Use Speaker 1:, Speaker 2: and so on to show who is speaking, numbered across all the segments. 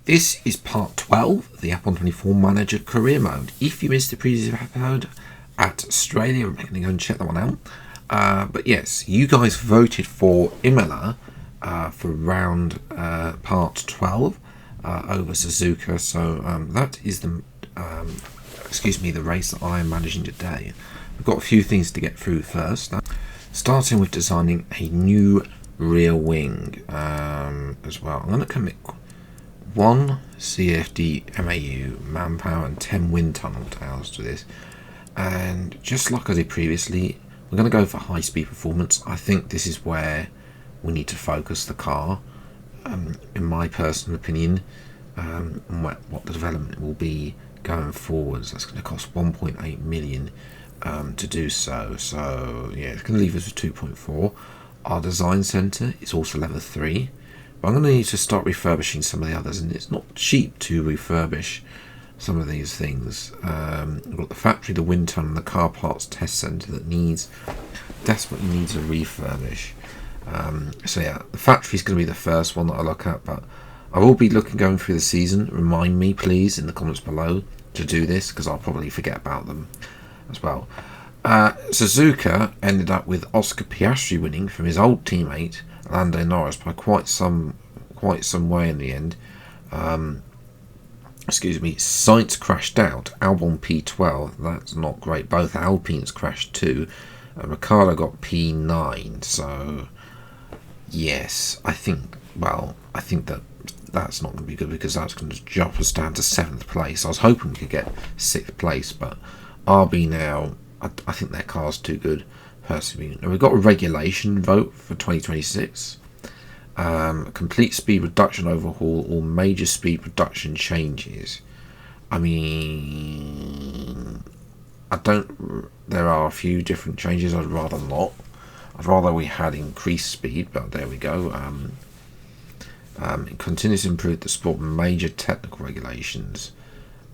Speaker 1: This is part 12 of the ALBON 24 Manager Career Mode. If you missed the previous episode at Australia, I'm going to go and check that one out. But yes, you guys voted for Imola for round part 12 over Suzuka. So that is the the race that I am managing today. We've got a few things to get through first. Starting with designing a new rear wing as well. I'm going to commit 1 CFD MAU manpower and 10 wind tunnel tails to this, and just like I did previously, we're going to go for high speed performance. I think this is where we need to focus the car, in my personal opinion, and what the development will be going forwards. That's going to cost 1.8 million to do so. So yeah, it's going to leave us with 2.4. Our design centre is also level 3. I'm going to need to start refurbishing some of the others, and it's not cheap to refurbish some of these things. We've got the factory, the wind tunnel, and the car parts test centre that desperately needs a refurbish. So yeah, the factory is going to be the first one that I look at, but I will be going through the season. Remind me, please, in the comments below to do this, because I'll probably forget about them as well. Suzuka ended up with Oscar Piastri winning from his old teammate Lando Norris by quite some way in the end. Sainz crashed out. Albon P12. That's not great. Both Alpines crashed too. Ricciardo got P9. So yes, I think that's not going to be good, because that's going to jump us down to 7th place. I was hoping we could get 6th place, but RB now, I think their car's too good, personally. Now, we've got a regulation vote for 2026. Complete speed reduction overhaul or major speed reduction changes. I mean, there are a few different changes I'd rather not. I'd rather we had increased speed, but there we go. It continues to improve the sport. Major technical regulations.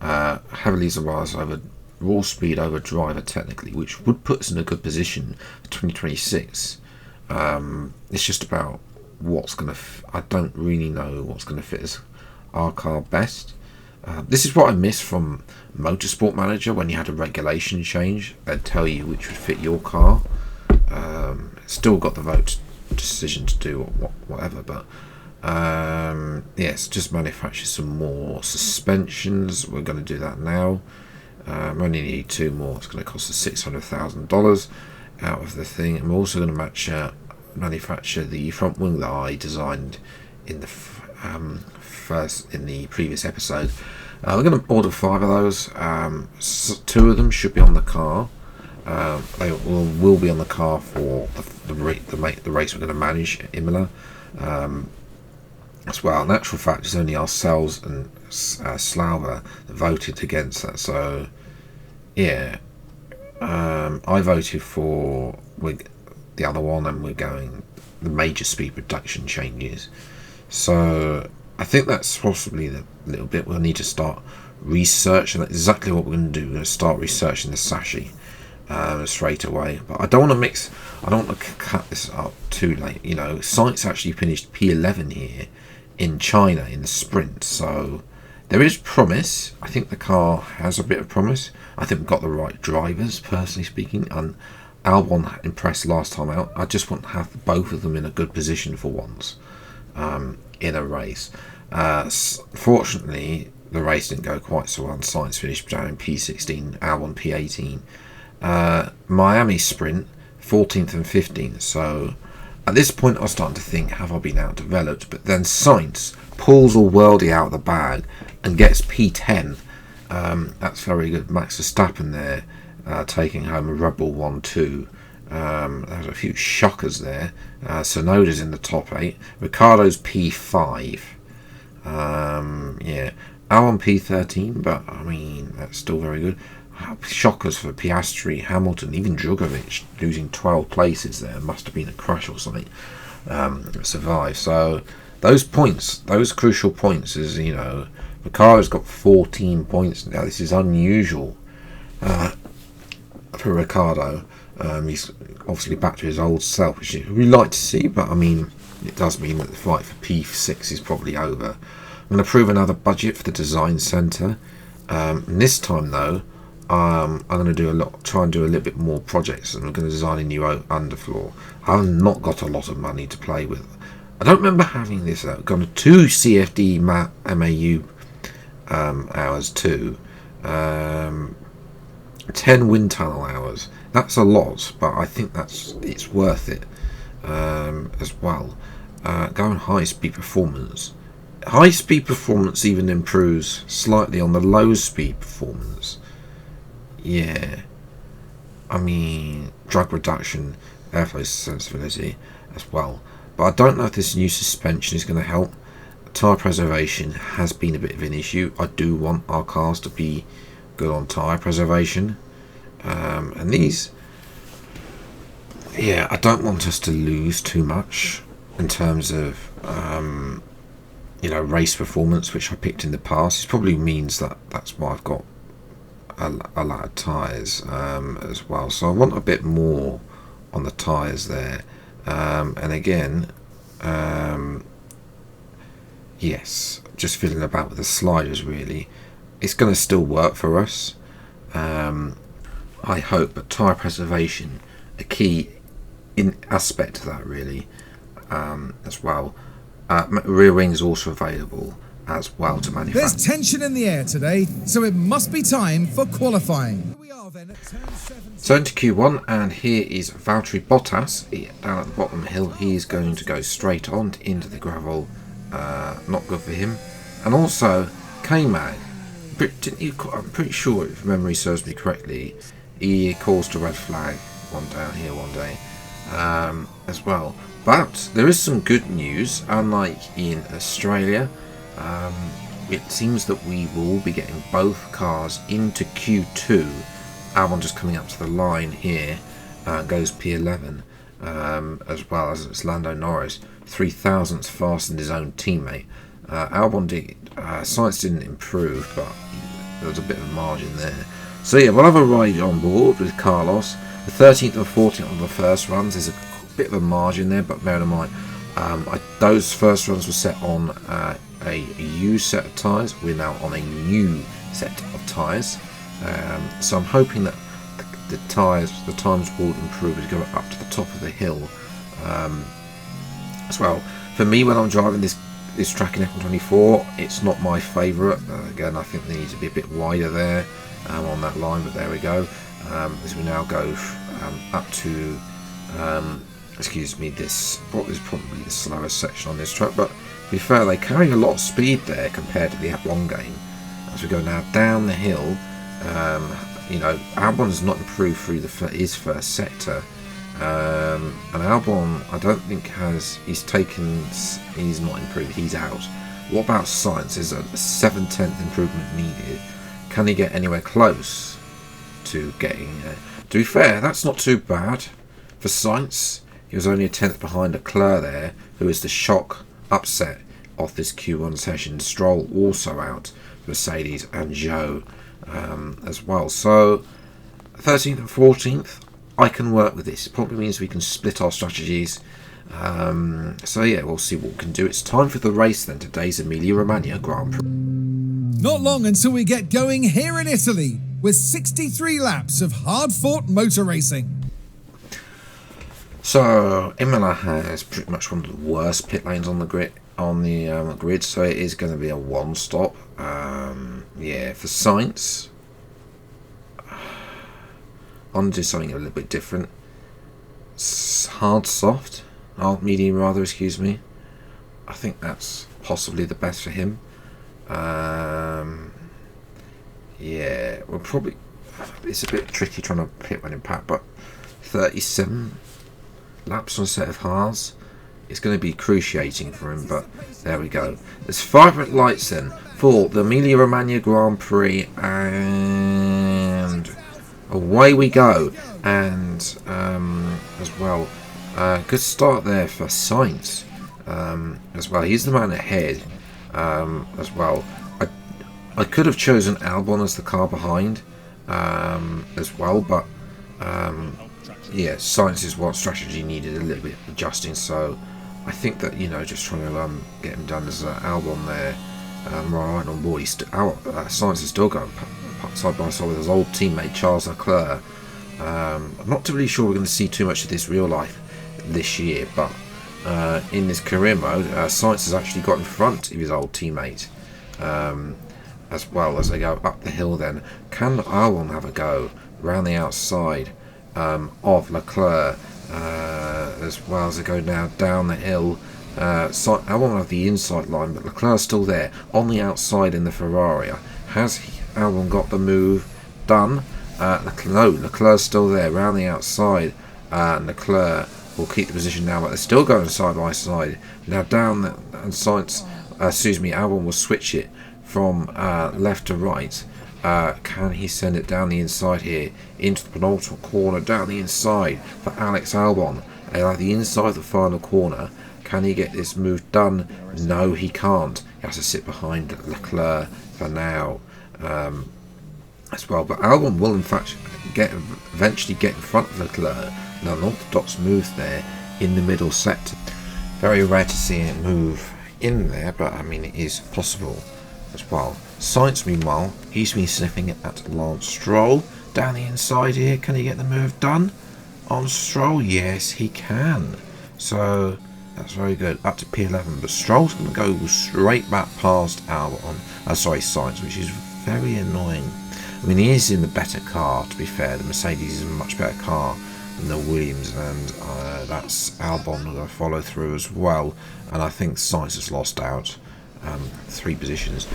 Speaker 1: Heavily relies over raw speed over driver technically, which would put us in a good position for 2026. It's just about what's going to... I don't really know what's going to fit our car best. This is what I miss from Motorsport Manager. When you had a regulation change, they'd tell you which would fit your car. Still got the vote decision to do whatever, but yes, just manufacture some more suspensions. We're going to do that now. We only need 2 more. It's going to cost us $600,000 out of the thing, and we're also going to manufacture the front wing that I designed in the previous episode. We're going to order 5 of those. 2 of them should be on the car. They will be on the car for the race we're going to manage at Imola. As well, in actual fact, it's only ourselves and Slauber that voted against that. So yeah, I voted for the other one, and we're going the major speed reduction changes. So I think that's possibly the little bit we'll need to start researching. That's exactly what we're going to do. We're going to start researching the Sashi straight away. But I don't want to cut this up too late. You know, Sainz actually finished P11 here in China in the sprint, so there is promise. I think the car has a bit of promise. I think we've got the right drivers, personally speaking, and Albon impressed last time out. I just want to have both of them in a good position for once in a race. Fortunately, the race didn't go quite so well. Sainz finished down in P16, Albon P18. Miami sprint 14th and 15th, so at this point I was starting to think, have I been outdeveloped? But then Sainz pulls all worldy out of the bag and gets P10. That's very good. Max Verstappen there taking home a Red Bull 1-2. There's a few shockers there. Sonoda's in the top 8. Ricciardo's P5. Yeah, Albon P13, but I mean, that's still very good. Shockers for Piastri, Hamilton, even Drugovic losing 12 places there. Must have been a crash or something. Survive. So those points, those crucial points, is, you know, Ricciardo's got 14 points now. This is unusual for Ricciardo. He's obviously back to his old self, which we like to see, but I mean, it does mean that the fight for P6 is probably over going to approve another budget for the design centre. And this time though, I'm going to try and do a little bit more projects, and I'm going to design a new underfloor. I've not got a lot of money to play with. I don't remember having this out. I've got 2 CFD MAU hours too. 10 wind tunnel hours. That's a lot, but I think it's worth it as well. Going high speed performance. High speed performance even improves slightly on the low speed performance. Yeah, I mean drag reduction, airflow sensibility as well. But I don't know if this new suspension is going to help. Tyre preservation has been a bit of an issue. I do want our cars to be good on tyre preservation, and these, yeah, I don't want us to lose too much in terms of race performance, which I picked in the past. It probably means that's why I've got a lot of tyres as well. So I want a bit more on the tyres there, and again, yes, just fiddling about with the sliders really. It's going to still work for us, I hope, but tyre preservation a key in aspect to that really as well. Rear wings also available as well to manufacture.
Speaker 2: There's tension in the air today, so it must be time for qualifying. We are then at turn 17.
Speaker 1: So into Q1, and here is Valtteri Bottas down at the bottom hill. He is going to go straight on into the gravel. Not good for him. And also K-Mag, I'm pretty sure, if memory serves me correctly, he caused a red flag one down here one day as well. But there is some good news. Unlike in Australia, it seems that we will be getting both cars into Q2. Albon just coming up to the line here, goes P11 as well as it's Lando Norris, 3,000ths faster than his own teammate. Albon Sainz didn't improve, but there was a bit of a margin there. So yeah, we'll have a ride on board with Carlos. The 13th and 14th on the first runs, there's a bit of a margin there, but bear in mind, those first runs were set on a used set of tyres. We're now on a new set of tyres, so I'm hoping that the times will improve as we go up to the top of the hill as well. For me, when I'm driving this track in F124, it's not my favourite. Again, I think they need to be a bit wider there on that line, but there we go. As we now go up to what is probably the slowest section on this track, but to be fair, they carry a lot of speed there compared to the F1 game. As we go now down the hill, Albon has not improved through his first sector, and Albon, I don't think he's not improved, he's out. What about Sainz? Is a 7/10 improvement needed? Can he get anywhere close to getting to be fair, that's not too bad for Sainz. He was only a 10th behind Leclerc there, who is the shock upset of this Q1 session. Stroll also out, Mercedes and Zhou as well. So 13th and 14th, I can work with this. It probably means we can split our strategies. So yeah, we'll see what we can do. It's time for the race then, today's Emilia-Romagna Grand Prix.
Speaker 2: Not long until we get going here in Italy, with 63 laps of hard-fought motor racing.
Speaker 1: So Imola has pretty much one of the worst pit lanes on the grid. So it is going to be a one-stop. Yeah, for Sainz, I'm doing something a little bit different. Hard medium rather. Excuse me. I think that's possibly the best for him. Yeah, we'll probably. It's a bit tricky trying to pit when impact, but 37 laps on a set of hards. It's going to be cruciating for him, but there we go. There's 5 red lights then for the Emilia-Romagna Grand Prix, and away we go. And as well, good start there for Sainz as well. He's the man ahead as well. I could have chosen Albon as the car behind as well, but yeah, Sainz is what strategy needed a little bit of adjusting. So I think that, just trying to get him done as Albon there right on board. Sainz is still going side by side with his old teammate Charles Leclerc. I'm not really sure we're going to see too much of this real life this year, but in this career mode, Sainz has actually got in front of his old teammate. As well as they go up the hill then. Can Albon have a go round the outside of Leclerc, as well as they go now down the hill? Albon have the inside line, but Leclerc's still there on the outside in the Ferrari. Has Albon got the move done? No, Leclerc's still there round the outside. Leclerc will keep the position now, but they're still going side by side. Now down and Sainz, Albon will switch it from left to right. Can he send it down the inside here into the penultimate corner down the inside for Alex Albon? At the inside of the final corner, can he get this move done? No, he can't. He has to sit behind Leclerc for now as well. But Albon will in fact eventually get in front of Leclerc. Now an orthodox move there in the middle sector. Very rare to see it move in there, but I mean it is possible as well. Sainz meanwhile, he's been sniffing at Lance Stroll down the inside here. Can he get the move done on Stroll? Yes, he can. So that's very good. Up to P11, but Stroll's going to go straight back past Sainz, which is very annoying. I mean, he is in the better car, to be fair. The Mercedes is a much better car than the Williams, and that's Albon going to follow through as well. And I think Sainz has lost out 3 positions.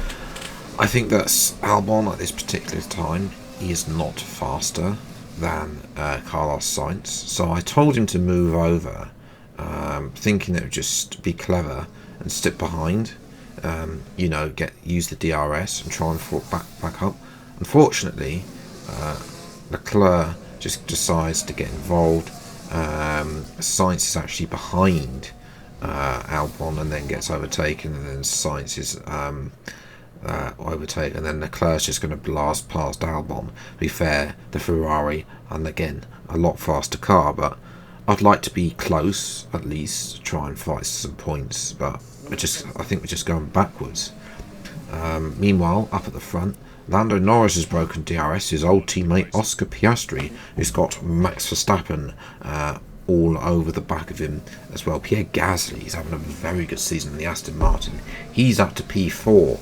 Speaker 1: I think that Albon at this particular time, he is not faster than Carlos Sainz. So I told him to move over, thinking that it would just be clever and stick behind, use the DRS and try and back up. Unfortunately, Leclerc just decides to get involved. Sainz is actually behind Albon and then gets overtaken, and then Sainz is overtaken, and then Leclerc's just going to blast past Albon. To be fair, the Ferrari, and again, a lot faster car, but I'd like to be close at least to try and fight some points, but I think we're just going backwards. Meanwhile, up at the front, Lando Norris has broken DRS. His old teammate Oscar Piastri, who's got Max Verstappen all over the back of him as well. Pierre Gasly is having a very good season in the Aston Martin. He's up to P4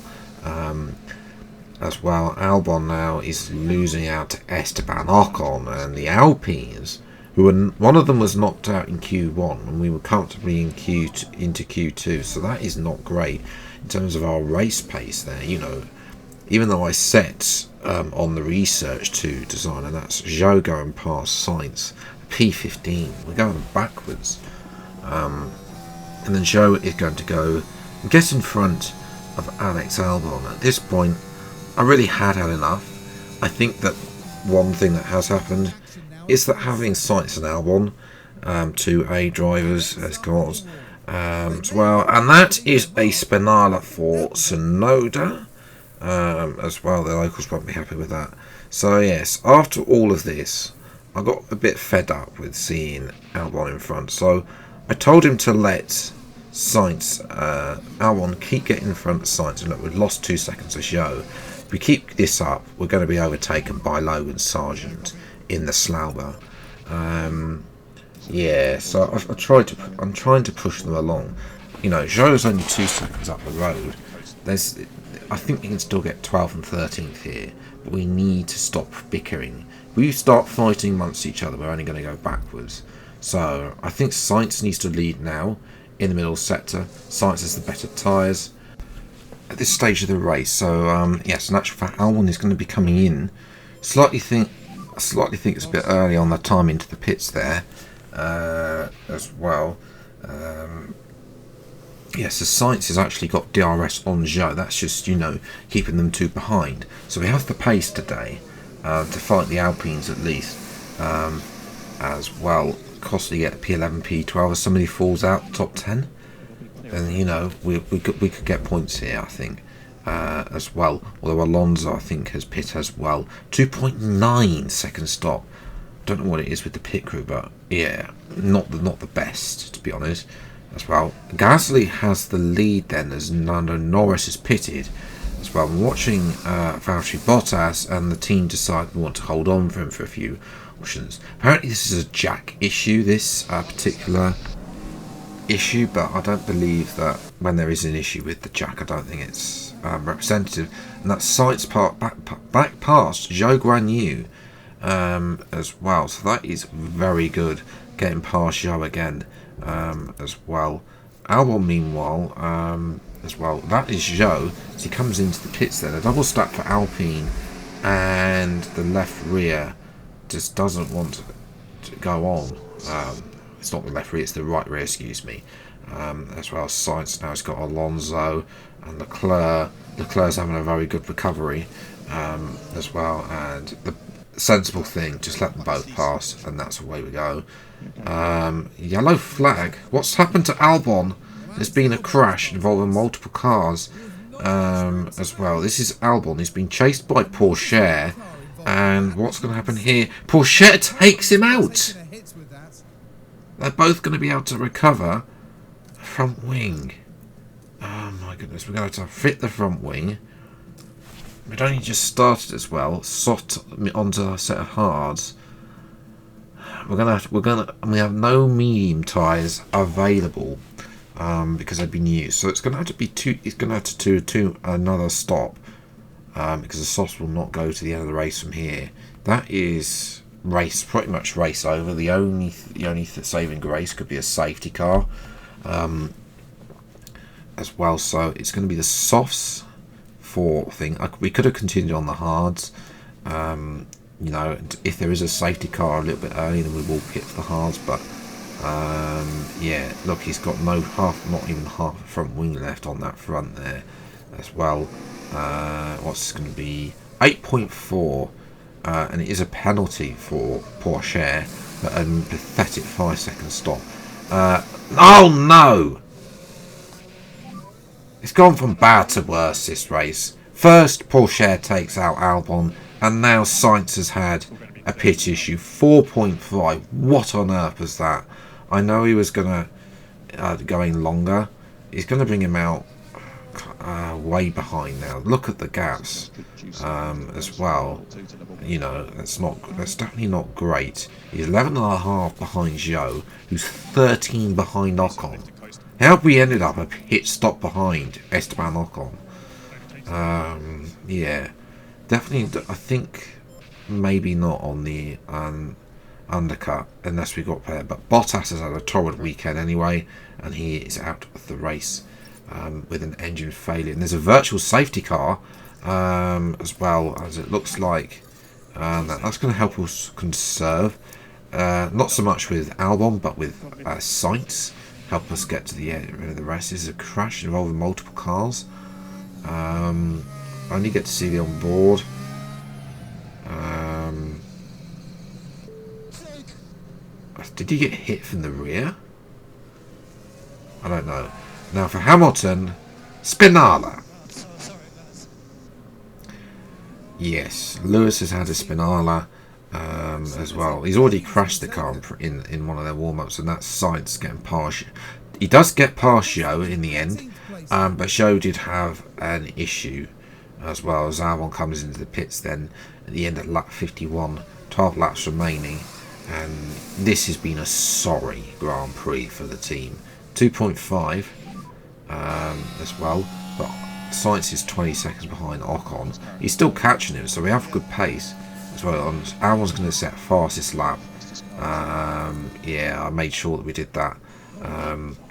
Speaker 1: as well. Albon now is losing out to Esteban Ocon and the Alpines, one of them was knocked out in Q1 and we were comfortably into Q2, so that is not great in terms of our race pace there. Even though I set on the research to design, and that's Zhou going past Sainz, P15, we're going backwards, and then Zhou is going to go and get in front of Alex Albon. At this point, I really had enough. I think that one thing that has happened is that having Sainz and Albon, 2 drivers, as cause as well, and that is a Spinala for Sonoda. As well, the locals won't be happy with that. So yes, after all of this, I got a bit fed up with seeing Albon in front. So I told him to let Albon keep getting in front of Sainz. And look, we've lost 2 seconds of show. If we keep this up, we're going to be overtaken by Logan Sargent in the Slauber. So I'm trying to push them along. Zhou's only 2 seconds up the road. I think we can still get 12th and 13th here, but we need to stop bickering. If we start fighting amongst each other, we're only going to go backwards. So I think Sainz needs to lead now in the middle sector. Sainz has the better tyres at this stage of the race. So yes, in actual fact, Albon is going to be coming in. Slightly think it's a bit early on the time into the pits there as well. Yes, the Sainz has actually got DRS on Zhou. That's just, keeping them 2 behind. So we have the pace today to fight the Alpines at least as well. Costly get P11, P12. If somebody falls out top 10, then, we could get points here, I think, as well. Although Alonso, I think, has pit as well. 2.9 second stop. Don't know what it is with the pit crew, but yeah, not the best, to be honest. as well. Gasly has the lead then as Lando Norris is pitted as well. I'm watching Valtteri Bottas and the team decide we want to hold on for him for a few options. Apparently this is a jack issue, this particular issue, but I don't believe that when there is an issue with the jack, I don't think it's representative. And that Sainz back past Zhou Guanyu as well, so that is very good, getting past Zhou again as well. Albon meanwhile as well, that is Zhou, so he comes into the pits then. A double stack for Alpine, and the left rear just doesn't want to go on. It's not the left rear, it's the right rear, excuse me. As well as Sainz now has got Alonso and Leclerc. Leclerc's having a very good recovery as well, and the sensible thing, just let them both pass, and that's the way we go. Yellow flag. What's happened to Albon? There's been a crash involving multiple cars as well. This is Albon. He's been chased by POURCHAIRE, and what's going to happen here? POURCHAIRE takes him out. They're both going to be able to recover. Front wing. Oh my goodness, we're going to have to fit the front wing. We'd only just started as well. Soft onto a set of hards. We have no medium tyres available because they've been used. So it's going to have to be another stop because the softs will not go to the end of the race from here. That is pretty much race over. The only saving grace could be a safety car as well. So it's going to be the softs for thing. We could have continued on the hards. You know, if there is a safety car a little bit early, then we will pit for the hards. But yeah, look, he's got not even half a front wing left on that front there as well. What's going to be 8.4, and it is a penalty for POURCHAIRE, but a pathetic 5-second stop. Oh no! It's gone from bad to worse this race. First, POURCHAIRE takes out Albon, and now Sainz has had a pit issue. 4.5. What on earth was that? I know he was going longer. He's going to bring him out way behind now. Look at the gaps as well. You know, that's definitely not great. He's 11.5 behind Zhou, who's 13 behind Ocon. How have we ended up a pit stop behind Esteban Ocon? Yeah, definitely. I think maybe not on the undercut unless we got there. But Bottas has had a torrid weekend anyway, and he is out of the race with an engine failure. And there's a virtual safety car as well, as it looks like. That's going to help us conserve. Not so much with Albon, but with Sainz. Help us get to the end of the rest. This is a crash involving multiple cars. I only get to see the on board. Did he get hit from the rear? I don't know. Now for Hamilton, Spinala. Yes, Lewis has had a Spinala as well. He's already crashed the car in one of their warm-ups, and that's Sainz getting past. He does get past Zhou in the end, but Zhou did have an issue as well, as Albon comes into the pits then at the end of lap 51, 12 laps remaining, and this has been a sorry Grand Prix for the team. 2.5 as well, but Sainz is 20 seconds behind Ocon. He's still catching him, so we have good pace as well. Albon's going to set fastest lap. Yeah, I made sure that we did that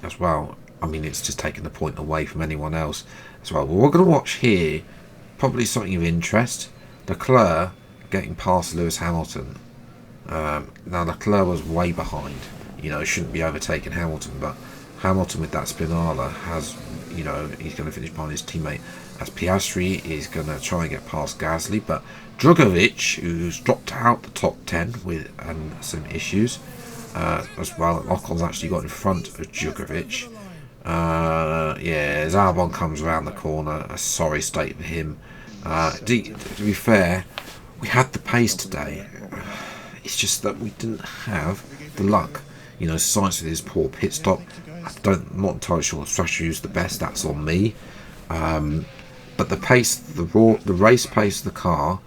Speaker 1: as well. I mean, it's just taking the point away from anyone else as well. But we're going to watch here, probably something of interest. Leclerc getting past Lewis Hamilton. Now Leclerc was way behind. You know, shouldn't be overtaking Hamilton, but Hamilton with that Spinala has, you know, he's going to finish behind his teammate. As Piastri is going to try and get past Gasly, but Drugovich, who's dropped out the top 10 with some issues as well. Ocon's actually got in front of Drugovich. Yeah, as Albon comes around the corner, a sorry state for him. To be fair, we had the pace today. It's just that we didn't have the luck. You know, Sainz with his poor pit stop. I'm not entirely sure the strategy is the best. That's on me. But the pace, the race pace of the car,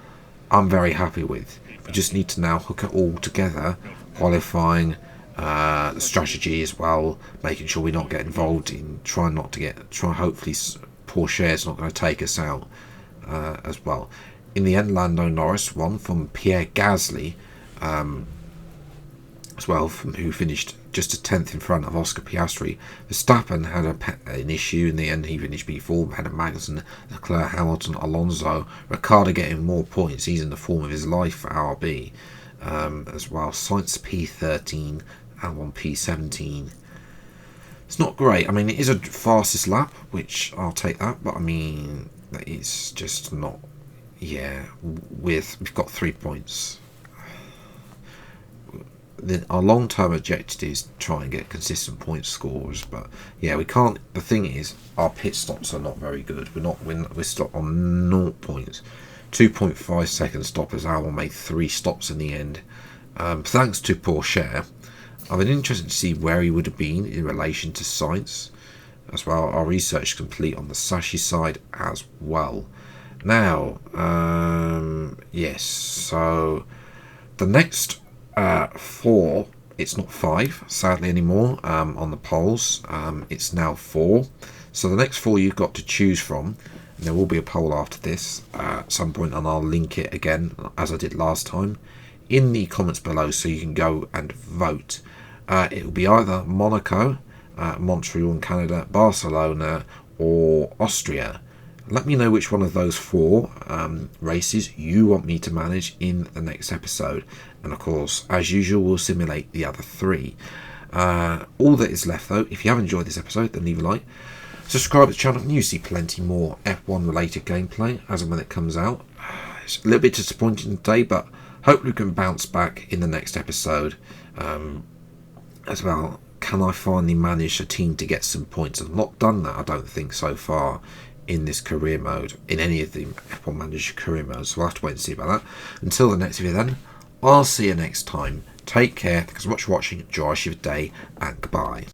Speaker 1: I'm very happy with. We just need to now hook it all together, qualifying, the strategy as well, making sure we not get involved in hopefully POURCHAIRE's not going to take us out as well. In the end, Lando Norris won from Pierre Gasly as well, who finished just a 10th in front of Oscar Piastri. Verstappen had an issue in the end. He finished B4. Had a Magnussen, Leclerc, Hamilton, Alonso, Ricciardo getting more points. He's in the form of his life for RB as well. Sainz P13, Albon P17. It's not great. I mean, it is a fastest lap, which I'll take that, but I mean, it's just not. Yeah, we've got 3 points. Our long-term objective is to try and get consistent point scores, but yeah, we can't. The thing is, our pit stops are not very good. We're stopped on 0 points. 2.5 second stop as Albon made 3 stops in the end. Thanks to POURCHAIRE. I've been interested to see where he would have been in relation to Sainz as well. Our research is complete on the Sashi side as well. Now, yes, so the next 4, it's not 5 sadly anymore on the polls. It's now 4. So the next 4 you've got to choose from. There will be a poll after this at some point, and I'll link it again as I did last time in the comments below, so you can go and vote. It will be either Monaco, Montreal in Canada, Barcelona, or Austria. Let me know which one of those 4 races you want me to manage in the next episode. And of course, as usual, we'll simulate the other 3. All that is left though, if you have enjoyed this episode, then leave a like. Subscribe to the channel and you see plenty more F1 related gameplay as and when it comes out. It's a little bit disappointing today, but hopefully we can bounce back in the next episode as well. Can I finally manage a team to get some points? I've not done that, I don't think, so far in this career mode, in any of the F1 Manager career modes, so we'll have to wait and see about that. Until the next video then, I'll see you next time. Take care, thanks so much for watching, enjoy your day, and goodbye.